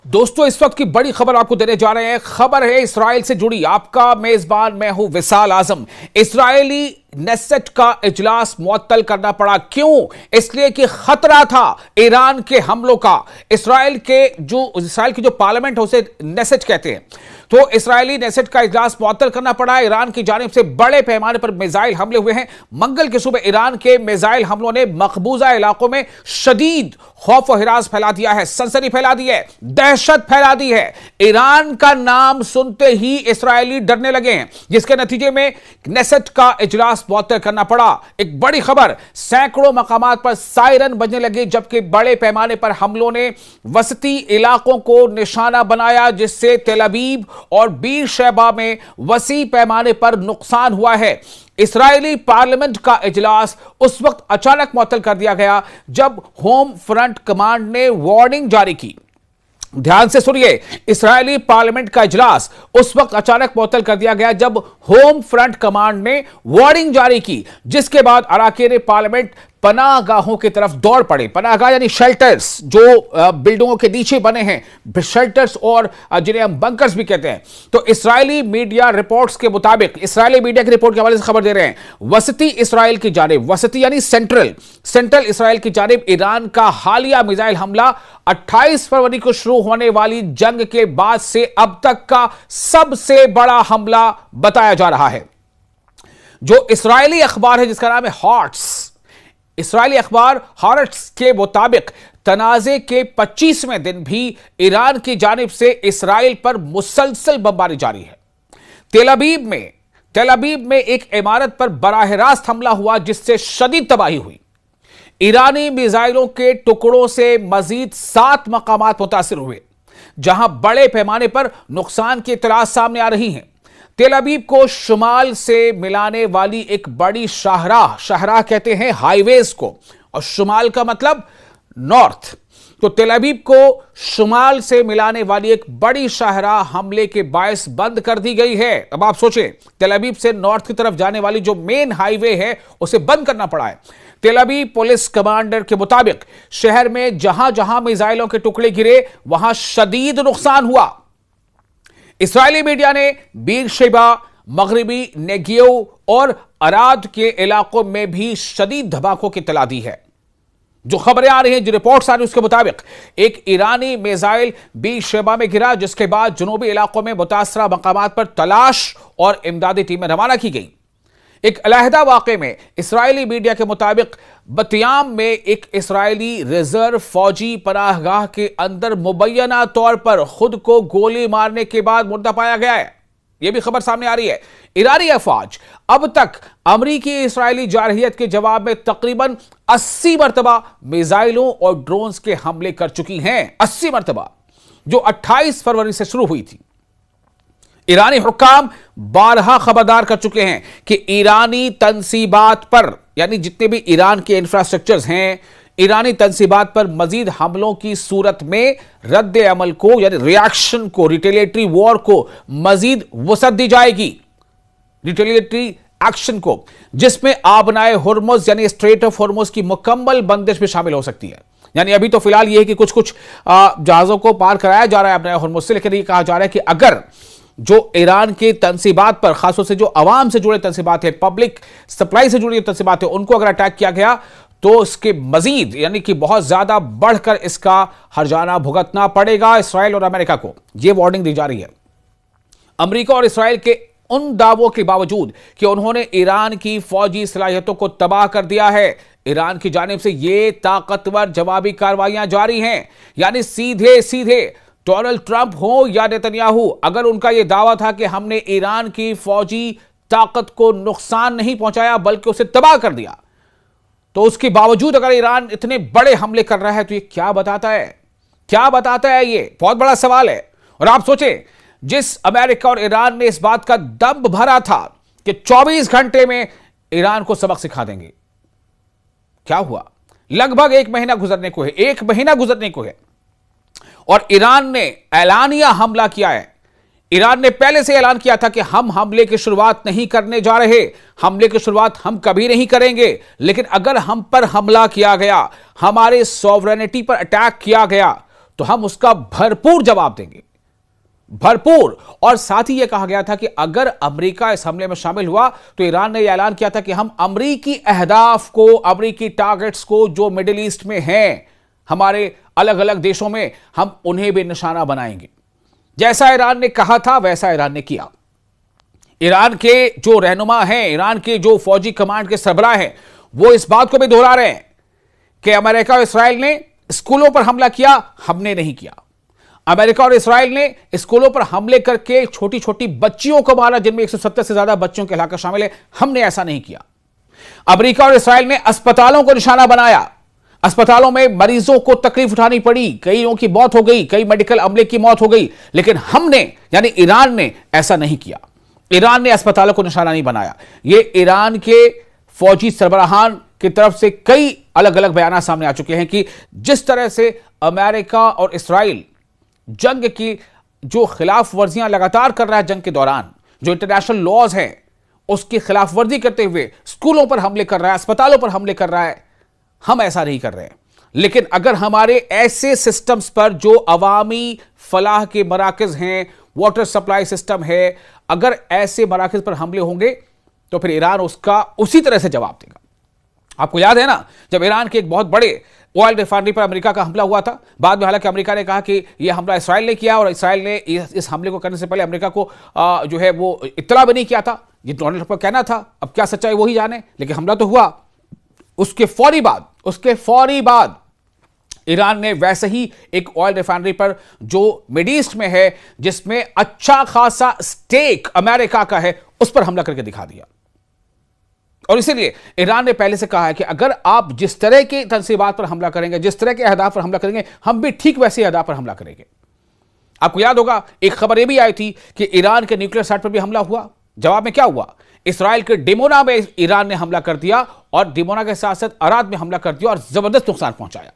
दोस्तों, इस वक्त की बड़ी खबर आपको देने जा रहे हैं। खबर है इस्राइल से जुड़ी। आपका मेजबान मैं हूं विशाल आजम। इस्राइली नेसेट का इजलास मुअत्तल करना पड़ा। क्यों? इसलिए कि खतरा था ईरान के हमलों का। इस्राइल की जो पार्लियामेंट है उसे नेसेट कहते हैं। तो इस्राइली नेसेट का इजलास मुअत्तल करना पड़ा। ईरान की जानिब से बड़े पैमाने पर मिसाइल हमले हुए हैं। मंगल की सुबह ईरान के मिसाइल हमलों ने मकबूजा इलाकों में शदीद खौफ और हिरास फैला दिया है, सनसनी फैला दी है, दहशत फैला दी है। ईरान का नाम सुनते ही इस्राएली डरने लगे हैं, जिसके नतीजे में नेसेट का इजलास मुअत्तल करना पड़ा। एक बड़ी खबर, सैकड़ों मकामात पर सायरन बजने लगे, जबकि बड़े पैमाने पर हमलों ने वसती इलाकों को निशाना बनाया, जिससे तेल अवीव और बीर शैबा में वसी पैमाने पर नुकसान हुआ है। इस्राएली पार्लियामेंट का इजलास उस वक्त अचानक मुअत्तल कर दिया गया जब होम फ्रंट कमांड ने वार्निंग जारी की। ध्यान से सुनिए, इस्राएली पार्लियामेंट का इजलास उस वक्त अचानक मुअत्तल कर दिया गया जब होम फ्रंट कमांड ने वार्निंग जारी की, जिसके बाद अराकीन पार्लियामेंट पनाहगाहों की तरफ दौड़ पड़े। पनाहगाह यानी शेल्टर्स, जो बिल्डिंगों के नीचे बने हैं, शेल्टर्स, और जिन्हें हम बंकर्स भी कहते हैं। तो इस्राएली मीडिया रिपोर्ट्स के मुताबिक, इस्राएली मीडिया की रिपोर्ट के हवाले से खबर दे रहे हैं, वसती इस्राएल की जानिब, वसती यानी सेंट्रल इस्राएल की जानिब ईरान का हालिया मिसाइल हमला 28 फरवरी को शुरू होने वाली जंग के बाद से अब तक का सबसे बड़ा हमला बताया जा रहा है। जो इस्राएली अखबार है जिसका नाम है हॉट्स, इस्राएली अखबार हॉट्स के मुताबिक तनाजे के 25वें दिन भी ईरान की जानिब से इस्राएल पर मुसलसल बमबारी जारी है। तेल अवीव में एक इमारत पर बराह रास्त हमला हुआ, जिससे शदीद तबाही हुई। ईरानी मिसाइलों के टुकड़ों से मजीद 7 मकामात मुतासिर हुए, जहां बड़े पैमाने पर नुकसान की इत्तलात सामने आ रही हैं। तेल अवीव को शुमाल से मिलाने वाली एक बड़ी शाहराह कहते हैं हाईवेज को, और शुमाल का मतलब नॉर्थ। तो तेल अवीव को शुमाल से मिलाने वाली एक बड़ी शाहराह हमले के बायस बंद कर दी गई है। अब आप सोचें, तेल अवीव से नॉर्थ की तरफ जाने वाली जो मेन हाईवे है उसे बंद करना पड़ा है। तेल अवीव पुलिस कमांडर के मुताबिक शहर में जहां जहां मिसाइलों के टुकड़े गिरे वहां शदीद नुकसान हुआ। इस्राएली मीडिया ने बीर शेबा, मगरिबी नेगियो और अराद के इलाकों में भी शदीद धमाकों की इत्तला दी है। जो खबरें आ रही हैं, जो रिपोर्ट्स आ रही हैं, उसके मुताबिक एक ईरानी मिसाइल बीर शेबा में गिरा, जिसके बाद जुनूबी इलाकों में मुतासरा मकामात पर तलाश और इमदादी टीमें रवाना की गई। एक अलहदा वाक़े में इस्राएली मीडिया के मुताबिक बतियाम में एक इस्राएली रिजर्व फौजी पनाहगाह के अंदर मुबैना तौर पर खुद को गोली मारने के बाद मुर्दा पाया गया है। यह भी खबर सामने आ रही है। ईरानी अफवाज अब तक अमरीकी इस्राएली जारहियत के जवाब में तकरीबन 80 मरतबा मिसाइलों और ड्रोन्स के हमले कर चुकी हैं। 80 मरतबा, जो 28 फरवरी से शुरू हुई थी। ईरानी हुक्काम बारहा खबरदार कर चुके हैं कि ईरानी तंसीबात पर, यानी जितने भी ईरान के इंफ्रास्ट्रक्चर्स हैं, ईरानी तंसीबात पर मजीद हमलों की सूरत में रद्द अमल को, यानी रिएक्शन को, रिटेलिएटरी वॉर को मजीद वसअत दी जाएगी। रिटेलिएटरी एक्शन को, जिसमें आबनाए हुर्मुज यानी स्ट्रेट ऑफ हुर्मुज की मुकम्मल बंदिश भी शामिल हो सकती है। यानी अभी तो फिलहाल यह है कि कुछ कुछ जहाजों को पार कराया जा रहा है आबनाए हुर्मुज से, लेकिन यह कहा जा रहा है कि अगर जो ईरान के तंसीबात पर, खासतौर से जो अवाम से जुड़े तंसीबात है, पब्लिक सप्लाई से जुड़ी तंसीबात है, उनको अगर अटैक किया गया तो इसके मजीद, यानी कि बहुत ज्यादा बढ़कर इसका हर्जाना भुगतना पड़ेगा इसराइल और अमेरिका को। यह वार्निंग दी जा रही है। अमेरिका और इसराइल के उन दावों के बावजूद कि उन्होंने ईरान की फौजी सलाहियतों को तबाह कर दिया है, ईरान की जानिब से ये ताकतवर जवाबी कार्रवाइयां जारी हैं। यानी सीधे सीधे डोनाल्ड ट्रंप हो या नेतन्याहू, अगर उनका यह दावा था कि हमने ईरान की फौजी ताकत को नुकसान नहीं पहुंचाया बल्कि उसे तबाह कर दिया, तो उसके बावजूद अगर ईरान इतने बड़े हमले कर रहा है तो यह क्या बताता है? क्या बताता है? यह बहुत बड़ा सवाल है। और आप सोचें, जिस अमेरिका और ईरान ने इस बात का दम भरा था कि 24 घंटे में ईरान को सबक सिखा देंगे, क्या हुआ? लगभग 1 महीना गुजरने को है, 1 महीना गुजरने को है, और ईरान ने ऐलानिया हमला किया है। ईरान ने पहले से ऐलान किया था कि हम हमले की शुरुआत नहीं करने जा रहे, हमले की शुरुआत हम कभी नहीं करेंगे, लेकिन अगर हम पर हमला किया गया, हमारे सॉवरेनिटी पर अटैक किया गया, तो हम उसका भरपूर जवाब देंगे, भरपूर। और साथ ही यह कहा गया था कि अगर अमेरिका इस हमले में शामिल हुआ तो ईरान ने यह ऐलान किया था कि हम अमेरिकी अहदाफ को, अमेरिकी टारगेट्स को जो मिडिल ईस्ट में हैं, हमारे अलग अलग देशों में, हम उन्हें भी निशाना बनाएंगे। जैसा ईरान ने कहा था वैसा ईरान ने किया। ईरान के जो रहनुमा हैं, ईरान के जो फौजी कमांड के सरबराह हैं, वो इस बात को भी दोहरा रहे हैं कि अमेरिका और इस्राएल ने स्कूलों पर हमला किया, हमने नहीं किया। अमेरिका और इस्राएल ने स्कूलों पर हमले करके छोटी छोटी बच्चियों को मारा, जिनमें 170 से ज्यादा बच्चों के इलाका शामिल है, हमने ऐसा नहीं किया। अमेरिका और इस्राएल ने अस्पतालों को निशाना बनाया, अस्पतालों में मरीजों को तकलीफ उठानी पड़ी, कईयों की मौत हो गई, कई मेडिकल अमले की मौत हो गई, लेकिन हमने यानी ईरान ने ऐसा नहीं किया। ईरान ने अस्पतालों को निशाना नहीं बनाया। यह ईरान के फौजी सरबराहान की तरफ से कई अलग अलग बयान सामने आ चुके हैं कि जिस तरह से अमेरिका और इस्राएल जंग की जो खिलाफ वर्जियां लगातार कर रहा है, जंग के दौरान जो इंटरनेशनल लॉज हैं उसकी खिलाफ वर्जी करते हुए स्कूलों पर हमले कर रहा है, अस्पतालों पर हमले कर रहा है, हम ऐसा नहीं कर रहे हैं। लेकिन अगर हमारे ऐसे सिस्टम्स पर जो अवामी फलाह के मराकज हैं, वाटर सप्लाई सिस्टम है, अगर ऐसे मराकज पर हमले होंगे तो फिर ईरान उसका उसी तरह से जवाब देगा। आपको याद है ना, जब ईरान के एक बहुत बड़े ऑयल रिफाइनरी पर अमेरिका का हमला हुआ था, बाद में हालांकि अमेरिका ने कहा कि यह हमला इसराइल ने किया और इसराइल ने इस हमले को करने से पहले अमेरिका को जो है वो इत्तला भी नहीं किया था। ये डोनाल्ड ट्रंप का कहना था, अब क्या सच्चाई वही जाने, लेकिन हमला तो हुआ। उसके फौरी बाद ईरान ने वैसे ही एक ऑयल रिफाइनरी पर जो मिड ईस्ट में है, जिसमें अच्छा खासा स्टेक अमेरिका का है, उस पर हमला करके दिखा दिया। और इसीलिए ईरान ने पहले से कहा है कि अगर आप जिस तरह के तनसीबात पर हमला करेंगे, जिस तरह के अहदाफ पर हमला करेंगे, हम भी ठीक वैसे अहदाफ पर हमला करेंगे। आपको याद होगा एक खबर यह भी आई थी कि ईरान के न्यूक्लियर साइट पर भी हमला हुआ। जवाब में क्या हुआ? इसराइल के डिमोना में ईरान ने हमला कर दिया और डिमोना के साथ साथ अराद में हमला कर दिया और जबरदस्त नुकसान पहुंचाया।